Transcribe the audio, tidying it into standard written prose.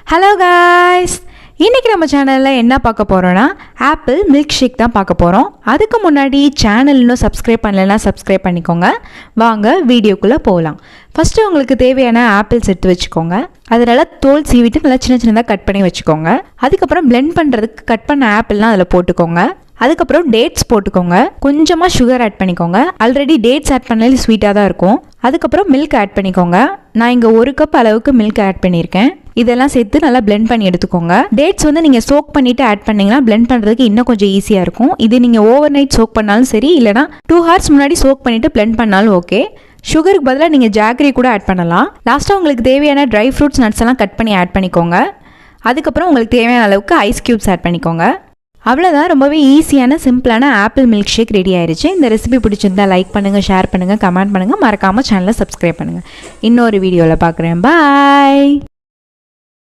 Hello guys, இன்றைக்கி நம்ம சேனலில் என்ன பார்க்க போகிறோன்னா ஆப்பிள் மில்க் ஷேக் தான் பார்க்க போகிறோம். அதுக்கு முன்னாடி சேனல் இன்னும் சப்ஸ்கிரைப் பண்ணலைன்னா சப்ஸ்கிரைப் பண்ணிக்கோங்க. வாங்க வீடியோக்குள்ளே போகலாம். ஃபஸ்ட்டு உங்களுக்கு தேவையான ஆப்பிள்ஸ் எடுத்து வச்சுக்கோங்க. அதனால் தோல் சீவிட்டு நல்லா சின்ன சின்னதாக கட் பண்ணி வச்சுக்கோங்க. அதுக்கப்புறம் பிளெண்ட் பண்ணுறதுக்கு கட் பண்ண ஆப்பிள்லாம் அதில் போட்டுக்கோங்க. அதுக்கப்புறம் டேட்ஸ் போட்டுக்கோங்க. கொஞ்சமாக சுகர் ஆட் பண்ணிக்கோங்க. ஆல்ரெடி டேட்ஸ் ஆட் பண்ணாலே ஸ்வீட்டாக தான் இருக்கும். அதுக்கப்புறம் மில்க் ஆட் பண்ணிக்கோங்க. நான் இங்கே 1 கப் அளவுக்கு மில்க் ஆட் பண்ணியிருக்கேன். இதெல்லாம் சேர்த்து நல்லா பிளெண்ட் பண்ணி எடுத்துக்கோங்க. டேட்ஸ் வந்து நீங்கள் சோக் பண்ணிவிட்டு ஆட் பண்ணிங்கன்னா பிளெண்ட் பண்ணுறதுக்கு இன்னும் கொஞ்சம் ஈஸியாக இருக்கும். இது நீங்கள் ஓவர் நைட் சோக் பண்ணாலும் சரி, இல்லைனா 2 hours முன்னாடி சோக் பண்ணிவிட்டு பிளெண்ட் பண்ணாலும் ஓகே. சுகருக்கு பதிலாக நீங்கள் ஜாகரி கூட ஆட் பண்ணலாம். லாஸ்ட்டாக உங்களுக்கு தேவையான ட்ரை ஃப்ரூட்ஸ் நட்ஸ் எல்லாம் கட் பண்ணி ஆட் பண்ணிக்கோங்க. அதுக்கப்புறம் உங்களுக்கு தேவையான அளவுக்கு ஐஸ் க்யூப்ஸ் ஆட் பண்ணிக்கோங்க. அவ்வளோதான், ரொம்பவே ஈஸியான சிம்பிளான ஆப்பிள் மில்க் ஷேக் ரெடி ஆயிடுச்சு. இந்த ரெசிபி பிடிச்சிருந்தா லைக் பண்ணுங்கள், ஷேர் பண்ணுங்கள், கமெண்ட் பண்ணுங்கள், மறக்காமல் சேனலை சப்ஸ்கிரைப் பண்ணுங்கள். இன்னொரு வீடியோவில் பார்க்குறேன். பாய்.